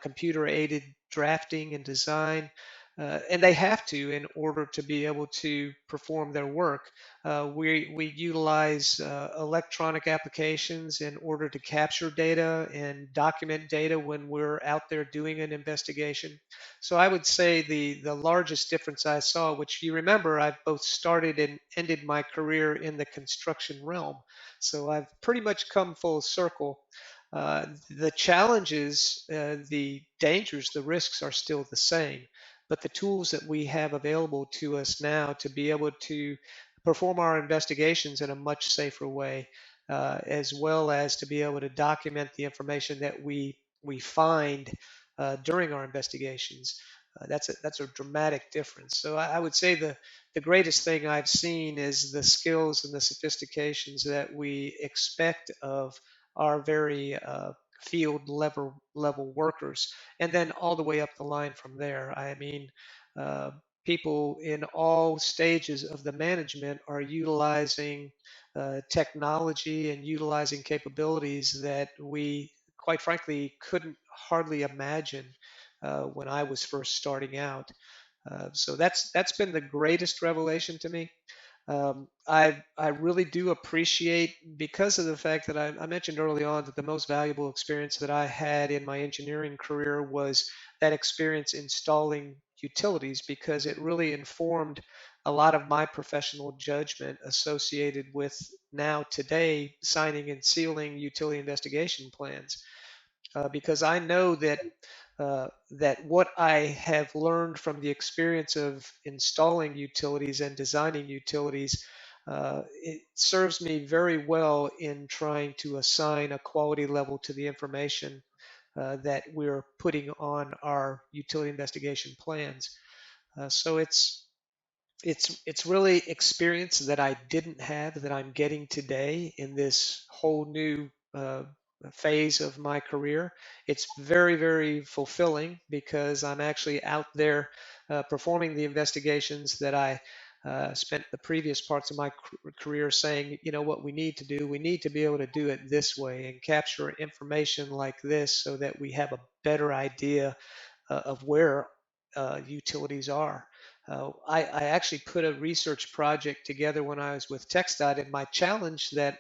Speaker 2: computer aided drafting and design. And they have to in order to be able to perform their work. We utilize electronic applications in order to capture data and document data when we're out there doing an investigation. So I would say the largest difference I saw, which you remember, I've both started and ended my career in the construction realm. So I've pretty much come full circle. The challenges, the dangers, the risks are still the same, but the tools that we have available to us now to be able to perform our investigations in a much safer way, as well as to be able to document the information that we find during our investigations. That's a dramatic difference. So I would say the greatest thing I've seen is the skills and the sophistications that we expect of our very field level workers, and then all the way up the line from there. I mean, uh, people in all stages of the management are utilizing technology and utilizing capabilities that we, quite frankly, couldn't hardly imagine when I was first starting out. So that's been the greatest revelation to me. I really do appreciate, because of the fact that I mentioned early on that the most valuable experience that I had in my engineering career was that experience installing utilities, because it really informed a lot of my professional judgment associated with now today signing and sealing utility investigation plans. Because I know that what I have learned from the experience of installing utilities and designing utilities, it serves me very well in trying to assign a quality level to the information that we're putting on our utility investigation plans. So it's really experience that I didn't have that I'm getting today in this whole new phase of my career. It's very, very fulfilling because I'm actually out there performing the investigations that I spent the previous parts of my career saying, you know what we need to do? We need to be able to do it this way and capture information like this so that we have a better idea of where utilities are. I actually put a research project together when I was with TxDOT, and my challenge that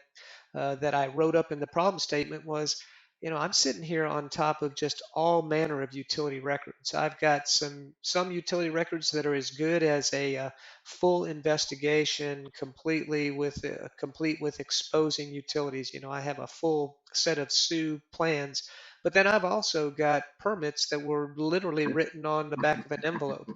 Speaker 2: I wrote up in the problem statement was, I'm sitting here on top of just all manner of utility records. I've got some utility records that are as good as a full investigation, complete with exposing utilities. I have a full set of SUE plans, but then I've also got permits that were literally written on the back of an envelope.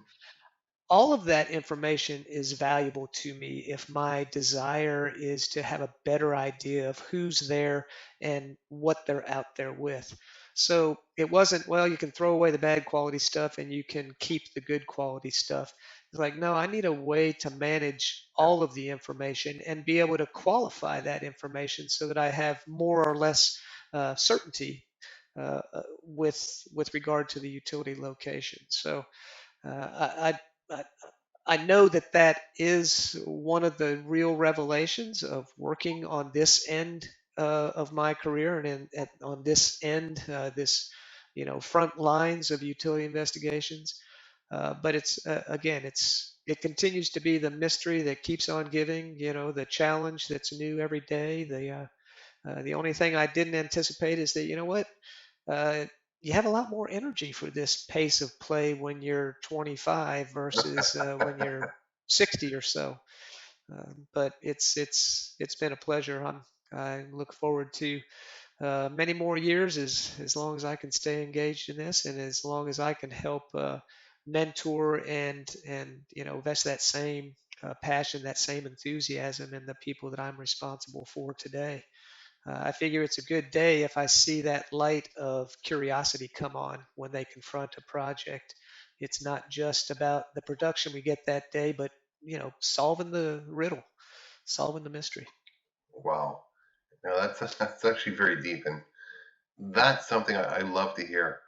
Speaker 2: All of that information is valuable to me if my desire is to have a better idea of who's there and what they're out there with. So it wasn't, well, you can throw away the bad quality stuff and you can keep the good quality stuff. It's like, no, I need a way to manage all of the information and be able to qualify that information so that I have more or less certainty with regard to the utility location. So I, I know that that is one of the real revelations of working on this end of my career and on this end, this front lines of utility investigations. But it's again, it continues to be the mystery that keeps on giving. The challenge that's new every day. The only thing I didn't anticipate is that, you know what, uh, you have a lot more energy for this pace of play when you're 25 versus when you're 60 or so. But it's been a pleasure. I look forward to many more years as long as I can stay engaged in this, and as long as I can help mentor and invest that same passion, that same enthusiasm in the people that I'm responsible for today. I figure it's a good day if I see that light of curiosity come on when they confront a project. It's not just about the production we get that day, but solving the riddle, solving the mystery.
Speaker 1: Wow. Now that's actually very deep, and that's something I love to hear.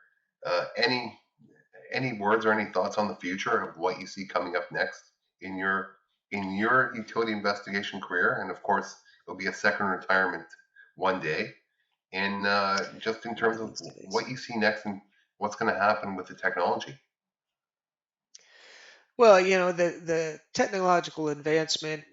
Speaker 1: Any words or any thoughts on the future of what you see coming up next in your in your utility investigation career, and of course, it'll be a second retirement one day. And just in
Speaker 2: one
Speaker 1: terms
Speaker 2: of
Speaker 1: of
Speaker 2: these days.
Speaker 1: what you see next and what's going to happen with the technology.
Speaker 2: Well, the technological advancement,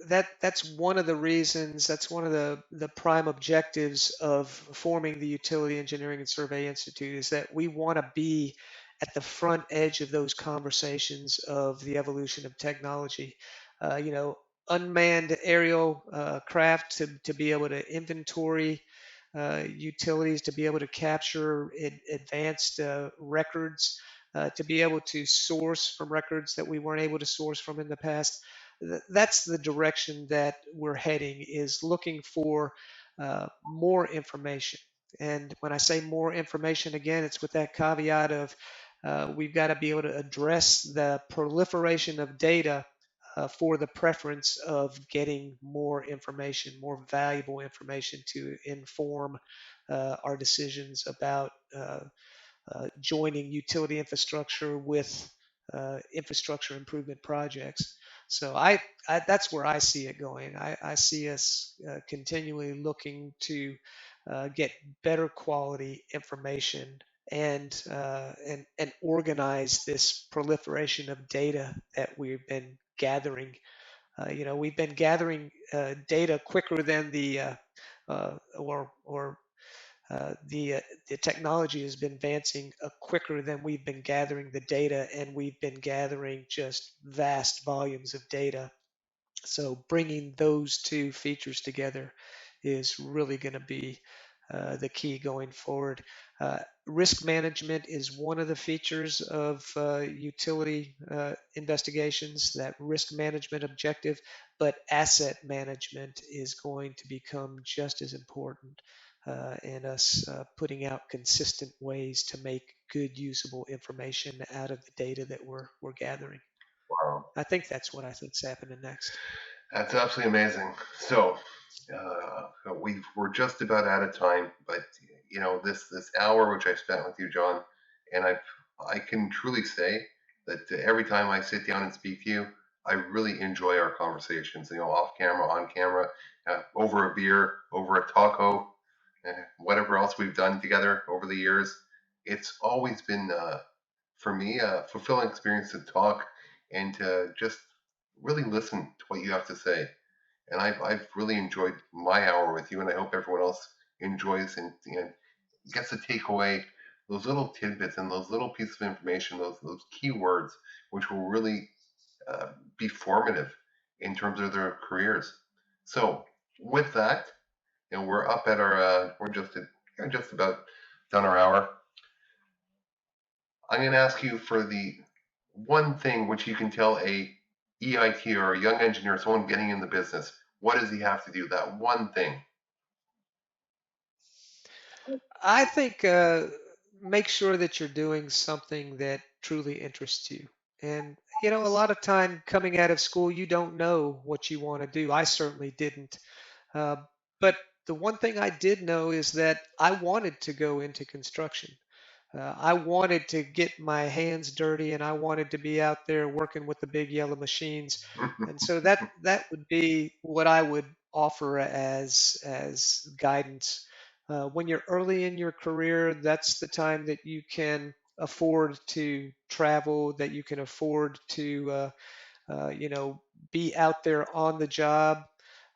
Speaker 2: that's one of the reasons, that's one of the prime objectives of forming the Utility Engineering and Survey Institute, is that we want to be at the front edge of those conversations of the evolution of technology. Uh, you know, Unmanned aerial craft to be able to inventory utilities, to be able to capture advanced records, to be able to source from records that we weren't able to source from in the past. That's the direction that we're heading, is looking for more information. And when I say more information, again, it's with that caveat of we've got to be able to address the proliferation of data for the preference of getting more information, more valuable information to inform our decisions about joining utility infrastructure with infrastructure improvement projects. So that's where I see it going. I see us continually looking to get better quality information and organize this proliferation of data that we've been gathering. We've been gathering data quicker than the technology has been advancing quicker than we've been gathering the data, and we've been gathering just vast volumes of data. So bringing those two features together is really going to be the key going forward. Risk management is one of the features of utility investigations, that risk management objective, but asset management is going to become just as important, and us putting out consistent ways to make good usable information out of the data that we're gathering.
Speaker 1: Wow,
Speaker 2: I think that's what I think's happening next.
Speaker 1: that's absolutely amazing. So we're just about out of time, but this hour which I've spent with you, John, and I can truly say that every time I sit down and speak to you, I really enjoy our conversations. Off camera, on camera, over a beer, over a taco, whatever else we've done together over the years. It's always been for me a fulfilling experience to talk and to just really listen to what you have to say. And I've really enjoyed my hour with you, and I hope everyone else enjoys and gets to take away those little tidbits and those little pieces of information, those key words, which will really uh, be formative in terms of their careers. So with that, we're up at our just about done our hour. I'm going to ask you for the one thing which you can tell a EIT or a young engineer, someone getting in the business, what does he have to do? That one thing.
Speaker 2: I think make sure that you're doing something that truly interests you. And, a lot of time coming out of school, you don't know what you want to do. I certainly didn't. Uh, but the one thing I did know is that I wanted to go into construction. I wanted to get my hands dirty, and I wanted to be out there working with the big yellow machines. And so that would be what I would offer as guidance. When you're early in your career, that's the time that you can afford to travel, that you can afford to you know, be out there on the job.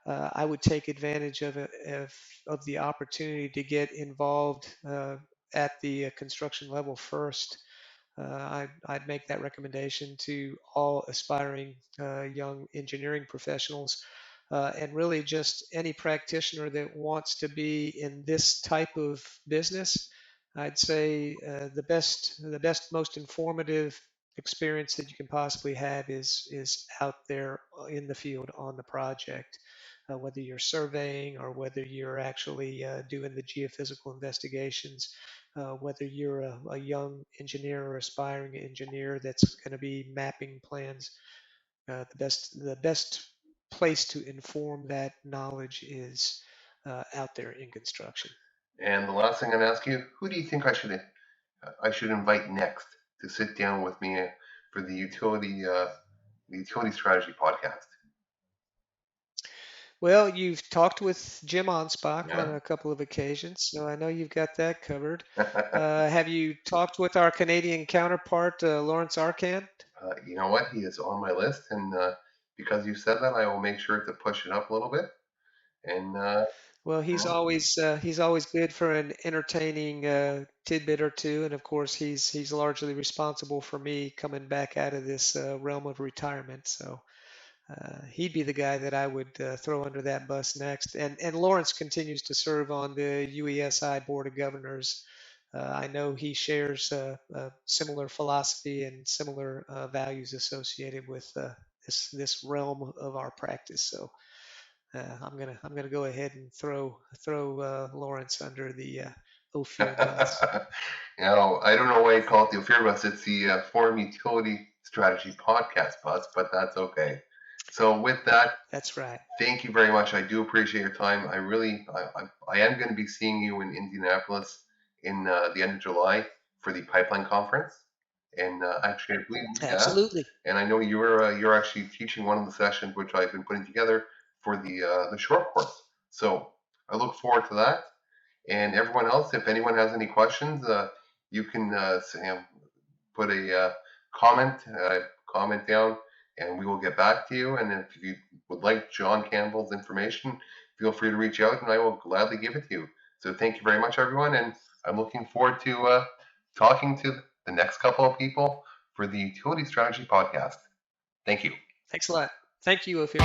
Speaker 2: I would take advantage of the opportunity to get involved at the construction level first. I'd make that recommendation to all aspiring young engineering professionals, and really just any practitioner that wants to be in this type of business. I'd say the best, most informative experience that you can possibly have is out there in the field on the project, whether you're surveying or whether you're actually doing the geophysical investigations, whether you're a young engineer or aspiring engineer that's going to be mapping plans. The best place to inform that knowledge is out there in construction.
Speaker 1: And the last thing I'm gonna ask you, who do you think I should invite next to sit down with me for the utility strategy podcast?
Speaker 2: Well, you've talked with Jim Onspach on
Speaker 1: Yeah.
Speaker 2: a couple of occasions, so I know you've got that covered. Have you talked with our Canadian counterpart, Lawrence Arcand?
Speaker 1: You know what? He is on my list, and because you said that, I will make sure to push it up a little bit. And
Speaker 2: Well,
Speaker 1: yeah.
Speaker 2: he's always good for an entertaining tidbit or two, and of course he's largely responsible for me coming back out of this realm of retirement. So he'd be the guy that I would throw under that bus next. And Lawrence continues to serve on the UESI Board of Governors. I know he shares a similar philosophy and similar values associated with this realm of our practice. So I'm gonna go ahead and throw Lawrence under the Ophir bus.
Speaker 1: I don't know why you call it the Ophir bus. It's the Forum Utility Strategy Podcast bus, but that's okay. So with that,
Speaker 2: That's right.
Speaker 1: thank you very much. I do appreciate your time. I am going to be seeing you in Indianapolis in the end of July for the Pipeline Conference. And actually, I believe, yeah.
Speaker 2: Absolutely.
Speaker 1: And I know you're actually teaching one of the sessions which I've been putting together for the short course. So I look forward to that. And everyone else, if anyone has any questions, you can put a comment down, and we will get back to you. And if you would like John Campbell's information, feel free to reach out, and I will gladly give it to you. So thank you very much, everyone, and I'm looking forward to talking to the next couple of people for the Utility Strategy Podcast. Thank you.
Speaker 2: Thanks a lot. Thank you, Ophir.